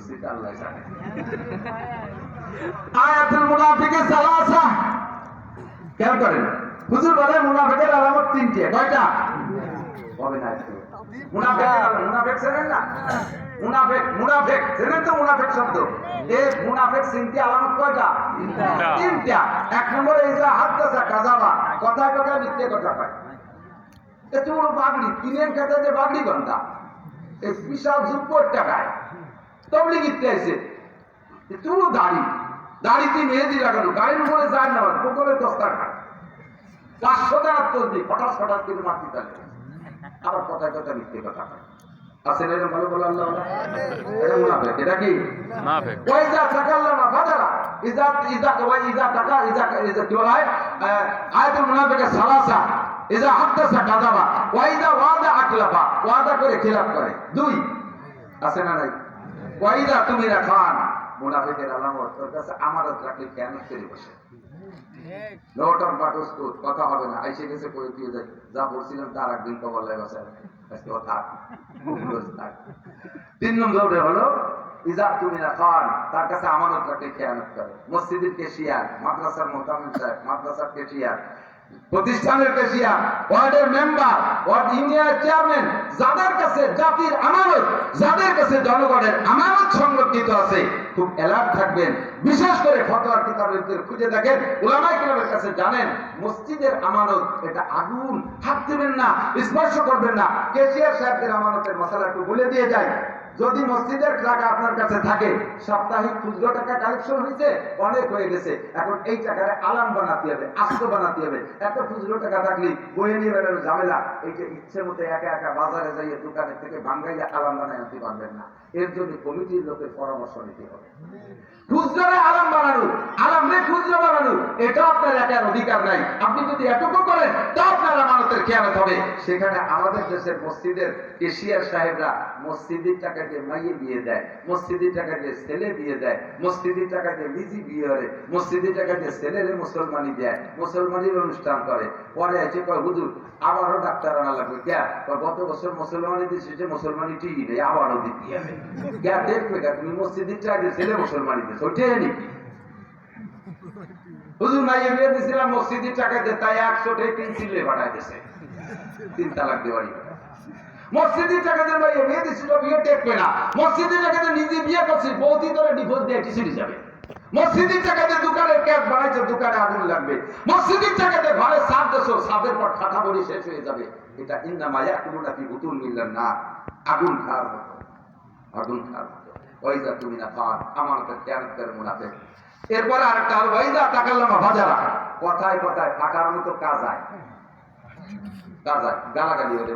করছি আল্লাহ জানে। আয়াতুল মুনাফিকে সালাসা, খেয়াল করেন হুজুর বলে মুনাফিকের আলামত তিনটে। কয়টা? হবে না একটু মুনাফিক চেনেন না? মুনাফিক চেনেন তো? মুনাফিক শব্দ, এই মুনাফিক চিনতে আলামত কয়টা? তিনটা। এক নম্বরে এই যে হাদদাসা কাযাবা, কথায় কথায় মিথ্যে কথা কয়। এত বড় বাগড়ি কিনেন খেতে যে বাগড়ি ঘন্টা, এই বিশাল জুব্বর টাকায় তবলিগি চাইছে। এত বড় দাড়িতে মেহেদি লাগানো, গাড়ির উপরে যায় না, কোকলে দস্তা খায়, 500 টাকার তসবি হঠাৎ হঠাৎ করে মারতে চালে, আবার কথায় কথায় মিথ্যে কথা কয়। আছে না এরকম? ভালো বলে আল্লাহ, এটা মুনাফিক। এটা কি? মুনাফিক। ওয়াইজা তাকাল্লামা ফাজারা, কি বলা হয়? আয়াতুল মুনাফিকে সালাসা, ইজা হাদাসা কাযাবা, ওয়াইদা ওয়াদা আকলাফা, ওয়াদা করে খিলাফ করে। 2 আছে না নাই? ওয়াইদা তুমিরা খান, মুনাফিকের আলামত তোর কাছে আমানত রাখলে কেন করে বসে, লোটন বাটুস্তুত কথা হবে না, আইসে গেছে করে দিয়ে যায়, যা বলছিলাম তার একদিন কবর লাগে বসে আজকে কথা। 3 নম্বরে হলো ইজা তুমিরা খান, তার কাছে আমানত রাখলে খেয়ানত করে। মসজিদের কেশিয়ার, মাদ্রাসার মোতামিম সাহেব, মাদ্রাসার কেশিয়ার, প্রতিষ্ঠানের কেশিয়ার, ওয়ার্ডের মেম্বার, ওয়ার্ড ইউনিয়নের চেয়ারম্যান, যাদের কাছে জাতির আমানত, যাদের কাছে জনগণের আমানত সংরক্ষিত আছে, খুব অ্যালার্ট থাকবেন। বিশেষ করে ফতোয়ার কিতাবের খুঁজে দেখেন, উলামায়ে কেরামের কাছে জানেন মসজিদের আমানত এটা আগুন, হাত দিবেন না, স্পর্শ করবেন না। কেশিয়ার সাহেবদের আমানতের মশলা একটু বলে দিয়ে যায়। যদি মসজিদের টাকা আপনার কাছে থাকে, সাপ্তাহিক খুচরো টাকা কালেকশন হয়েছে, অনেক হয়ে গেছে, এখন এই টাকায় আলাম বানাতে হবে, আস্ত বানাতে হবে। এত খুচরো টাকা থাকলে বয়ে নিয়ে বেড়ানো ঝামেলা, এইটা ইচ্ছে মতো একা একা বাজারে যাইয়ে দোকানের থেকে ভাঙ্গাইয়া আলাম বানায় আনতে পারবেন না। এর জন্য কমিটির লোকের পরামর্শ নিতে হবে। খুচরো আলাম বানানো, আলাম রে খুচরো বানানো, এটা আপনার একার অধিকার নাই। আপনি যদি এটুকু করেন তা আপনার আমানতের খেয়ানত হবে। সেখানে আমাদের দেশের মসজিদের কেশিয়ার সাহেবরা মসজিদের টাকা দিয়ে মাইয়ে বিয়ে দেয়, মসজিদের টাকা দিয়ে ছেলে বিয়ে দেয়, মসজিদের টাকা দিয়ে নিজে বিয়ে করে, মসজিদের টাকা দিয়ে ছেলেরে মুসলমানি দেয়, মুসলমানির অনুষ্ঠান করে। পরে এসে কয় হুজুর আবারও ডাক্তার আনা লাগবে। ক্যা? গত বছর মুসলমানি দিয়েছে, যে মুসলমানি ঠিকই নেই, আবারও দিতে হবে। ক্যা দেখবে? তুমি মসজিদের টাকা দিয়ে ছেলে মুসলমানি দিয়েছো, ওইটাই নাকি? হুজুর মাইয়ে বিয়ে দিয়েছিলাম মসজিদের টাকা দিয়ে, তাই 100 টাকা 3 চিল্লে বানায় দিয়েছে, 3 তালাক দেওয়ারি। মসজিদের টাকা দিয়ে মাইয়ে বিয়ে দিয়েছিল, বিয়ে টেকবে না। মসজিদের টাকা দিয়ে নিজে বিয়ে করছি, বৌদি ধরে ডিভোর্স দিয়ে টিসিডি যাবে। মসজিদের টাকা দিয়ে দোকানের ক্যাশ বানাইছে, দোকানে আগুন লাগবে। মসজিদের টাকা দিয়ে ঘরে সাত দেশো, সাদের পর ঠাঠা বড়ি শেষ হয়ে যাবে। এটা ইন্নামা ইয়াকুলুনা ফি বুতুনিহিম নার, আগুন খাওয়ার মতো, আগুন খাওয়ার মতো। ওয়াইজা তুমিনা খান, আমানতের খেয়ানত করে মুনাফিক। এরপরে আরেকটা হলো ওয়াইজা তাকাল্লামা ফাজারা, কথায় কথায় ফাটার মতো কাজায় গালাগালি হলে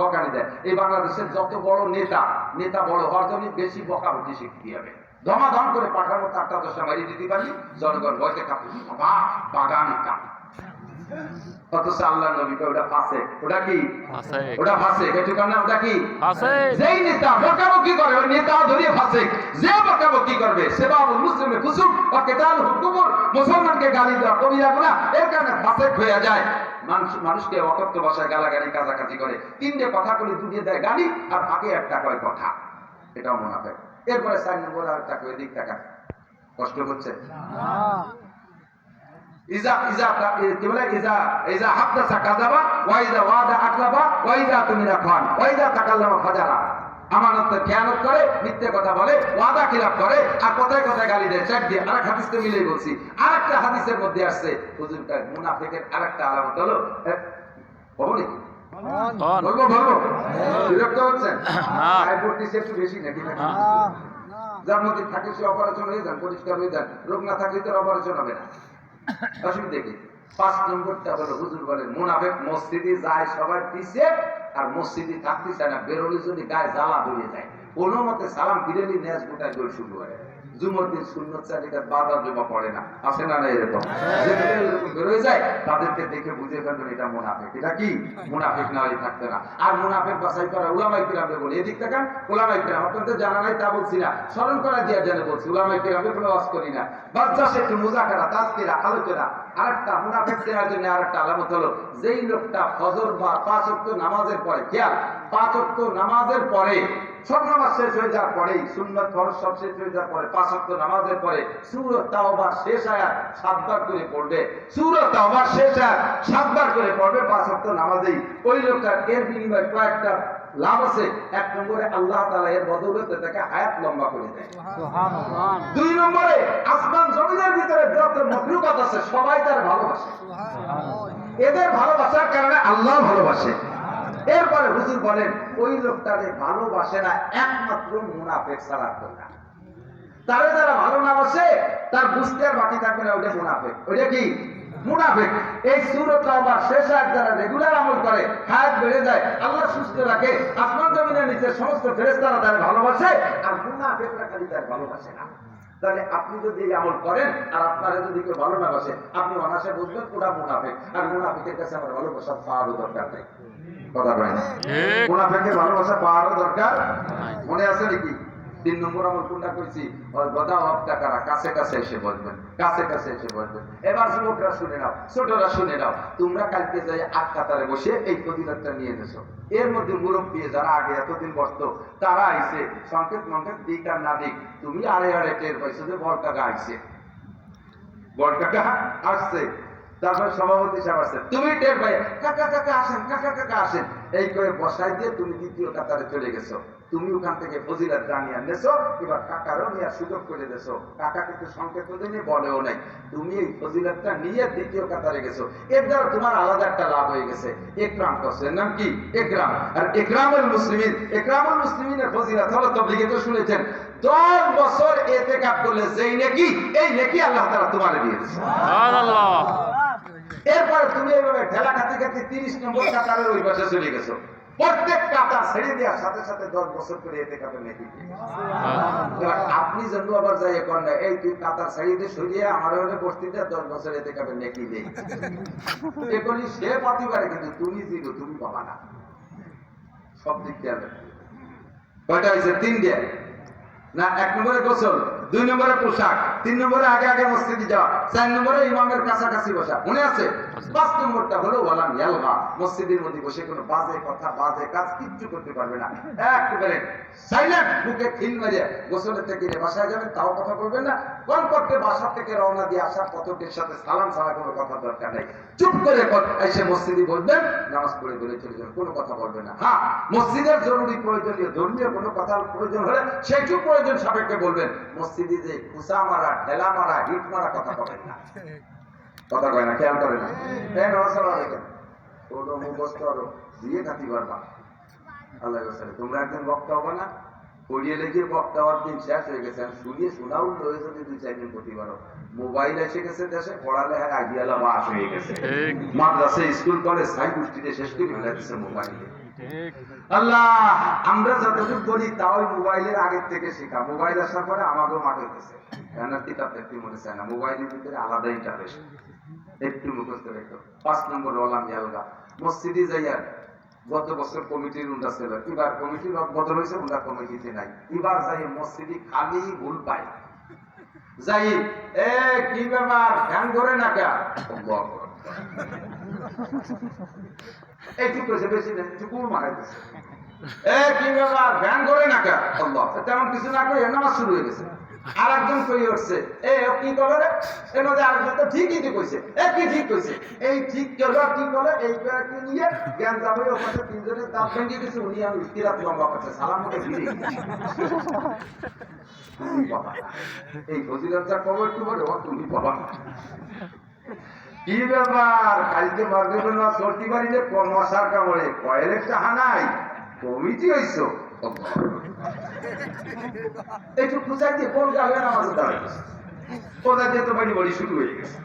বকানি দেয়। এই বাংলাদেশের যত বড় নেতা বড় হওয়ার জন্য বেশি বকাবকি শিখতে হবে। ধমাধম করে পাঠার মতো 8টা-10টা মারিয়ে দিতে পারি, জনগণ ভয়তে কাঁপে, বাগানে কাঁপে। অথচ আল্লাহ নবীকে ওটা ফাঁসে, ওটা কি? ওটা ফাঁসে। ওটা কি? যেই নেতা বকাবকি করে ওই নেতা ধরিয়ে ফাঁসে। যে বকাবকি করবে সেবাবুল মুসলিমে ফুসুক ওয়া কিতালুহু কুফর, মুসলমানকে গালি দেওয়া কবিরা গুনাহ, এর কারণে ফাসেক হয়ে যায়। মানুষকে অকথ্য ভাষায় গালাগালি কাজাকাজি করে, 3টে কথা বলে দুটিয়ে দেয় গালি, আর ফাঁকে একটা কয় কথা, এটাও মুনাফিক। এরপরে 4 নম্বর আরেকটা কয়, দিক টাকা কষ্ট হচ্ছে আমানতের খেয়ানত করে, মিথ্যে কথা বলে, ওয়াদা খিলাফ করে, আর কথায় কথায় গালি দেয়। চেক দিয়ে আরেক হাদিসে মিলেই বলছি। আরেকটা হাদিসের মধ্যে আসছে হুজুর মুনাফিকের আরেকটা আলামত হলো, বলবো বিরক্ত হচ্ছেন? একটু বেশি নাকি? যার মধ্যে থাকে সে অপারেশন হয়ে যান, পরিষ্কার হয়ে যান। রোগ না থাকলে তো অপারেশন হবে না, অসুবিধা কি? 5 নম্বরটা হলো হুজুর বলেন মুনাফিক মসজিদে যায় সবার পিছে, আর মসজিদে থাকতে চায় না, বেরোলে যদি গায়ে জ্বালা ধরে যায়, কোনো মতে সালাম ফিরেলি নেজ গোটায় দৌড় শুরু করে। জুমার দিন সুন্নত চালিকার বাধা জমা পড়ে না, আসে না? এরকম এরকম বেরোয় যায়, তাদেরকে দেখে বুঝে ফেলবেন এটা মুনাফিক। এটা কি? মুনাফিক না হলে থাকতে না। আর মুনাফিক বাছাই করা উলামায়ে কিরামকে বলি, এদিক থেকে উলামায়ে কিরাম, আপনাদের জানা নাই তা বলছি না, স্মরণ করা দিয়ে জেনে বলছি। উলামায়ে কিরামকে কোনো ওয়াজ করি না, বাচ্চা একটু মুজাকারা, তাজকিরা, আলোচনা। আরেকটা মুনাফিক চেনার জন্য আরেকটা আলামত হলো, যেই লোকটা ফজর বা 5 ওয়াক্ত নামাজের পরে, খেয়াল, 5 ওয়াক্ত নামাজের পরে সব নামাজ শেষ হয়ে যাওয়ার পরেই সুন্নাত ফরজ সব শেষ হয়ে যাওয়ার পরে 5 ওয়াক্ত নামাজের পরে সূরা তাওবার শেষ আয়াত 7 বার করে পড়বে, সূরা তাওবার শেষ আয়াত 7 বার করে পড়বে 5 ওয়াক্ত নামাজেই। ওই লোকটার এর বিনিময়ে কয়েকটা লাভ আছে। 1 নম্বরে আল্লাহ তাআলা এর বদৌলতে তাকে হায়াত লম্বা করে দেয়। সুবহানাল্লাহ। 2 নম্বরে আসমান জমিনের ভিতরে যত মখলুকাত আছে সবাই তার ভালোবাসে। সুবহানাল্লাহ। এদের ভালোবাসার কারণে আল্লাহ ভালোবাসে। এরপরে হুজুর বলেন ওই লোকটারে ভালোবাসে না একমাত্র মুনাফিক ছাড়া কেউ না। তারে যারা ভালো না বাসে তার বুঝতে আর বাকি থাকবে না, ওটা মুনাফিক। ওইটা কি? মুনাফিক। এই সূরা তাওবার শেষ আয়াত যারা রেগুলার আমল করে হায়াত বেড়ে যায়, আল্লাহ সুস্থ রাখে, আসমান জমিনের নিচে সমস্ত ফেরেশতারা তারে ভালোবাসে, আর মুনাফিকরা খালি তার ভালোবাসে না। তাহলে আপনি যদি এই আমল করেন আর আপনারা যদি কেউ ভালো না বাসে, আপনি অনায়াসে বুঝবেন ওটা মুনাফিক। আর মুনাফিকের কাছে আমার ভালোবাসা পাওয়ারও দরকার নেই। কথা বলে না, মুনাফিকের ভালোবাসা পাওয়ারও দরকার মনে আছে নাকি? 3 নম্বর আমল কোনটা কইছি? গদা হক টাকারা কাছে কাছে এসে বলবেন, কাছে কাছে এসে বলবেন। এবার যুবকরা শুনে নাও, ছোটরা শুনে নাও, তোমরা কালকে যাই 8 কাতারে বসে এই ফজিলতটা নিয়ে এসো। এর মধ্যে মুরব্বী যারা আগে এতদিন বসতো তারা আইছে, সংকেত মঙ্কেত দিক আর না দিক তুমি আড়ে আড়ে টের পাইছো যে বড় কাকা আইছে, বড় কাকা আসছে। তারপর সভাপতি সাহেব আসছে, তুমি টের পাই কাকা কাকা আসেন, কাকা কাকা আসেন, এই করে বসাই দিয়ে তুমি দ্বিতীয় কাতারে চলে গেছো। তুমি ওখান থেকে ফজিলত জানিয়ে আনছো, এবার কাকারও নিয়ে সুযোগ করে দিয়েছো। কাকা কিন্তু সংকেত দিনে বলেও নাই, তুমি এই ফজিলতটা নিয়ে দ্বিতীয় কাতারে গেছো। এর দ্বারা তোমার আলাদা একটা লাভ হয়ে গেছে। একরাম করছে, নাম কি? একরাম। আর একরামুল মুসলিমিন, একরামুল মুসলিমিনের ফজিলত হলো তাবলীগে তো শুনেছেন 10 বছর ইতিকাফ করলে যেই নেকি, এই নেকি আল্লাহ তাআলা তোমারে দিয়ে দিয়েছে। সুবহানাল্লাহ। এরপরে তুমি এইভাবে ঠেলা খাতে খাতে 30 নম্বর কাতারের ওই পাশে চলে গেছো। প্রত্যেক কাতার ছেড়ে দেওয়ার সাথে সাথে 10 বছর করে ইতিকাফের নেকি। সুবহানাল্লাহ। আপনি যেন আবার যাই এখন না, এই তুই কাতার ছেড়ে দিয়ে সরিয়ে আমার হলে বস্তিতে 10 বছর ইতিকাফের নেকি দেই, এগুলি সে পাতি পারে, কিন্তু তুমি জিরো, তুমি পাবা না। সব দিক দিয়ে কয়টা হয়েছে? 3 দিয়ে না। 1 নম্বরে গোসল, 2 নম্বরে পোশাক, 3 নম্বরে আগে আগে মসজিদে যাওয়া, 4 নম্বরে ইমামের কাছাকাছি বসা, মনে আছে? 5 নম্বরটা হলো ওয়ালাম ইয়ালগা, মসজিদের মধ্যে বসে কোনো বাজে কথা বাজে কাজ কিচ্ছু করতে পারবে না। একেবারে সাইলেন্ট, মুখে খিল মেরে গোসলের থেকে বাসায় যাবেন, তাও কথা বলবেন না। কোন করতে বাসা থেকে রওনা দিয়ে আসার পথকের সাথে সালাম ছাড়া কোনো কথা দরকার নেই। চুপ করে এসে মসজিদে বলবেন, নামাজ পড়ে বলে চলে যাবেন, কোনো কথা বলবেন না। হ্যাঁ, মসজিদের জরুরি প্রয়োজনীয় ধর্মীয় কোনো কথার প্রয়োজন হলে সেইটুকু প্রয়োজন সাপেক্ষে বলবেন। মসজিদে যে কুসা মারা, ঠেলা মারা, হিট মারা কথা বলেন না। কথা কয় না, খেয়াল করে না। মুখস্থ আরো দিয়ে খাতি পারবা আল্লাহ। তোমরা একদিন বক্তা হবে না, পড়িয়ে লেগে বক্তা হওয়ার দিন শেষ হয়ে গেছে। শুনিয়ে শোনাও রয়ে যদি 2-4 দিন প্রতি পারো। মোবাইল এসে গেছে দেশে, পড়ালেখার আইডিয়ালা বাস হয়ে গেছে। মাদ্রাসা স্কুল কলেজ সাই গোষ্ঠীতে শেষ করে ফেলে দিচ্ছে মোবাইলে। আল্লাহ, আমরা যতটুকু বলি তাও মোবাইলের আগের থেকে শেখা। মোবাইল আসার পরে আমাকেও মাঠে গেছে, কিতাব দেখতে মনে চায় না। মোবাইলের ভিতরে আলাদা ইন্টারেস্ট, একটু মুখস্থ রেখো। 5 নম্বর ওয়ালাম ইয়ালগা, মসজিদে যাইয়া গত বছর কমিটির উন্ডা ছিল, এবার কমিটির বদল হয়েছে, উন্ডা কমিটিতে নাই। এবার যাই মসজিদে খালি ভুল পাই, যাই এ কি ব্যাপার ধ্যান করে না কে এইটুকু করেছে, বেশি নেই, একটু মারাই দিচ্ছে। এ কি ব্যাপার ধ্যান করে না কে তেমন কিছু না করে নামাজ শুরু হয়ে গেছে। আর একজন কই উঠছে, এ কি করে রে? এর মধ্যে আরেকজন তো ঠিকই তো কইছে, এ কি ঠিক কইছে, এই ঠিক করলো কি বলে, এই কি নিয়ে জ্ঞান যাবে। ও পাশে 3 জনের দাঁত ভেঙে গেছে, উনি আমি কিরাত লম্বা করছে, সালাম মুখে ফিরে এই ফজিলতটা কবর কি বলে, ও তুমি বাবা কি ব্যাপার কালকে মাগরিবের নামাজ পড়তে পারিলে মশার কামড়ে কয়ের একটা হানাই কমিটি হইছো। একটু খুঁজাই দিয়ে কোন যাবে না আমাদের দাঁড়াইছে, কোথা দিয়ে তো বাড়ি বাড়ি শুরু হয়ে গেছে।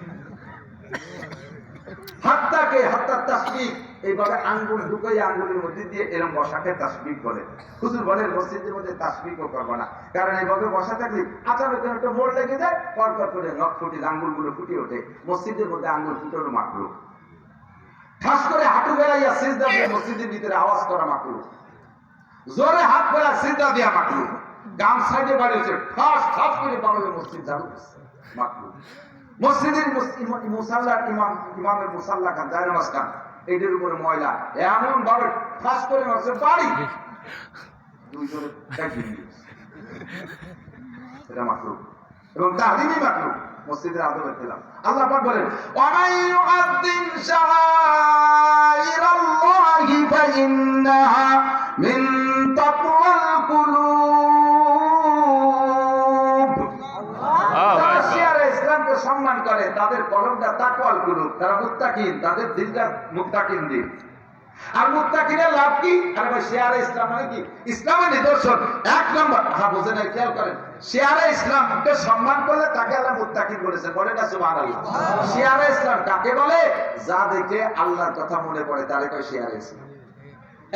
হাতটাকে হাতটার তাসবিহ এইভাবে আঙ্গুল ঢুকাই আঙ্গুলের মধ্যে দিয়ে এরকম বসাকে তাসবিহ করে। হুজুর বলেন মসজিদের মধ্যে তাসবিহও করবো না, কারণ এইভাবে বসা থাকলে আচারের জন্য একটা মোড় লেগে যায়, পরপর করে নখ ফুটে আঙ্গুলগুলো ফুটে ওঠে। মসজিদের মধ্যে আঙ্গুল ফুটানো মাকরুহ। ঠাস করে হাঁটু বেড়াইয়া সিজদা দিয়ে মসজিদের ভিতরে আওয়াজ করা মাকরুহ। জোরে হাত বেড়া সিজদা দিয়া মাকরুহ। গাম সাইডে বাড়ি হচ্ছে ঠাস ঠাস করে বাড়বে মসজিদ ঝাড়ু মাকরুহ। মসজিদের মুসাল্লার ইমামের মুসাল্লা খান, জায় নামাজ খান, এদের উপরে ময়লা এমন ভাবে ফাঁস করে মারছে বাড়ি, দুইজনে একদিন এটা মাকরুহ এবং তাহরিমি মাকরুহ মসজিদের আদবের খেলাফ। আল্লাহ পাক বলেন ওয়ামান ইউআযযিম শাআইরাল্লাহি ফাইন্নাহা মিন তাকওয়াল কুলুব। যারা শিয়ারে ইসলামকে সম্মান করে তাদের কলমটা তাকওয়াল কুলুব, তারা মুত্তাকিন, তাদের দিলটা মুত্তাকিন দিল। আর মুত্তাকিনের লাভ কি? আরে ভাই শিয়ারে ইসলাম মানে কি? ইসলামের নিদর্শন এক নম্বর, হ্যাঁ বুঝে নাই, খেয়াল করেন, শিয়ারে ইসলামকে সম্মান করলে তাকে আল্লাহ মুত্তাকিন বলেছে, বলে না সুবহানাল্লাহ। শিয়ারে ইসলাম কাকে বলে? যা দেখে আল্লাহর কথা মনে পড়ে তারে কয় শিয়ারে ইসলাম।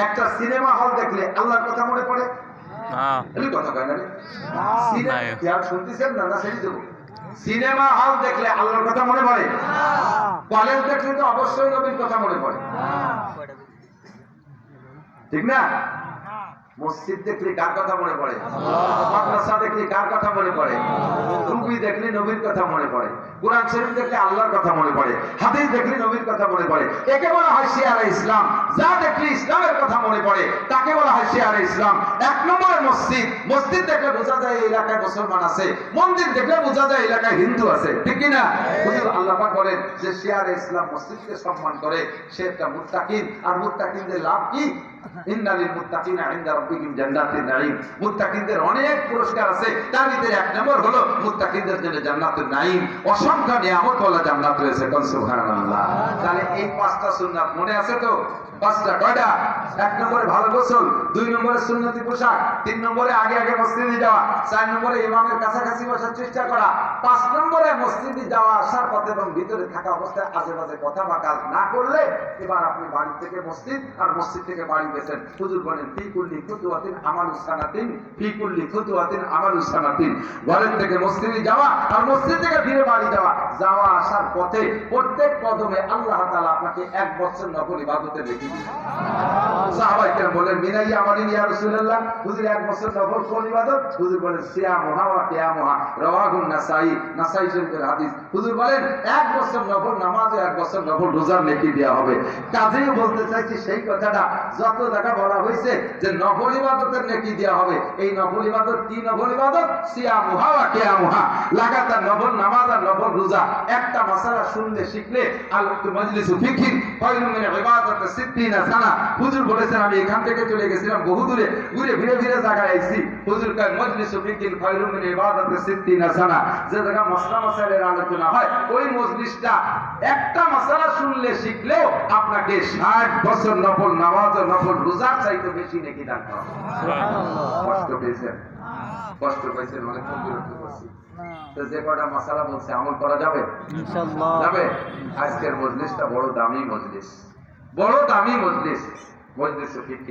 একটা সিনেমা হল দেখলে আল্লাহর কথা মনে পড়ে? এই কথা কয় না রে, সিনেমা খেয়াল শুনতেছেন না? না সেই দেব, সিনেমা হল দেখলে আল্লাহর কথা মনে পড়ে? কলেজ দেখলে তো অবশ্যই নবীর কথা মনে পড়ে, ঠিক না? মসজিদ দেখলে কার কথা মনে পড়ে? মাদ্রাসা দেখলে কার কথা মনে পড়ে? টুপি দেখলে নবীর কথা মনে পড়ে, কোরআন শরীফ দেখলে আল্লাহর কথা মনে পড়ে, হাদিস দেখলে নবীর কথা মনে পড়ে। একে বলা হয় শিয়ারে ইসলাম। যা দেখলে ইসলামের কথা মনে পড়ে তাকে বলা হয় শিয়ারে ইসলাম। এক নম্বরে মসজিদ, মসজিদ দেখলে বোঝা যায় এই এলাকায় মুসলমান আছে, মন্দির দেখলে বোঝা যায় এলাকায় হিন্দু আছে, ঠিক কি না? হুজুর আল্লাহ পাক বলেন যে শিয়ারে ইসলাম মসজিদকে সম্মান করে সে একটা মুত্তাকিন। আর মুত্তাকিনদের লাভ কি? ইন্নালিল মুত্তাকিনা ইনদা রাব্বিহিম জান্নাতুন নাঈম। মুত্তাকিনদের অনেক পুরস্কার আছে, তার ভিতরে এক নম্বর হলো মুত্তাকিনদের জন্য জান্নাতুন নাঈম, অসংখ্য নিয়ামত ওয়ালা জান্নাত রয়েছে। কোন সুবহানাল্লাহ। তাহলে এই পাঁচটা সুন্নাত মনে আছে তো? পাঁচটা কয়টা? এক নম্বরে ভালো গোসল, দুই নম্বরে সুন্নতি পোশাক, তিন নম্বরে আগে আগে মসজিদে যাওয়া, চার নম্বরে ইমামের কাছাকাছি বসার চেষ্টা করা, পাঁচ নম্বরে মসজিদে যাওয়া আসার পথে এবং ভিতরে থাকা অবস্থায় আজে বাজে কথা বা কাজ না করলে। এবার আপনি বাড়ি থেকে মসজিদ আর মসজিদ থেকে বাড়ি গেছেন, হুজুর বলেন ফি কুল্লি খুতুওয়াতিন আমালুস সানাতিন, ফি কুল্লি খুতুওয়াতিন আমালুস সানাতিন। ঘরের থেকে মসজিদে যাওয়া আর মসজিদ থেকে ফিরে বাড়ি যাওয়া, যাওয়া আসার পথে প্রত্যেক কদমে আল্লাহ তাআলা আপনাকে 1 বছর নফল ইবাদতে লিখে দিবেন। সাহাবায়ে কেরাম বলেন মিনাইয়া আমালিন ইয়া রাসূলুল্লাহ, হুজুর 1 বছর নফল কোন ইবাদত? হুজুর বলেন সিয়ামুহা ওয়া কিয়ামুহা, রাওয়াহুন নাসাই, নাসাই শরীফের হাদিস। হুজুর বলেন 1 বছর নফল নামাজ ও 1 বছর নফল রোজার নেকি দেওয়া হবে। কাজেই বলতে চাইছি সেই কথাটা যত জায়গা বলা হয়েছে যে নফল ইবাদতের নেকি দেওয়া হবে, এই নফল ইবাদত কি নফল ইবাদত? সিয়ামুহা ওয়া কিয়ামুহা, লাগাতার নফল নামাজ আর নফল রোজা। একটা মাসালা শুনলে শিখলে আল মাজলিসু ফিকহিন খায়রুম মিন ইবাদাতি 60 সানা। হুজুর বলেছেন আমি এখান থেকে চলে গেছিলাম বহু দূরে, ঘুরে ফিরে ফিরে জায়গায় আইছি, হুজুর কয় মজলিসু ফিকহিন খায়রুম মিন ইবাদাতি 60 সানা। যে জায়গা মাসলা মাসাইলের আলোচনা হয় ওই মজলিসটা একটা মাসালা শুনলে শিখলেও আপনাকে 60 বছর নফল নামাজ ও নফল রোজার চাইতে বেশি নেকি দান করা হবে। সুবহানাল্লাহ। কষ্ট পেয়েছেন? কষ্ট পেয়েছেন মানে খুব বিরক্ত করছি। তো যে কটা মাসালা বলছে আমল করা যাবে ইনশাআল্লাহ? যাবে। আজকের মজলিসটা বড় দামি মজলিস, বড় দামি মজলিস, মজলিসে ফিকহ।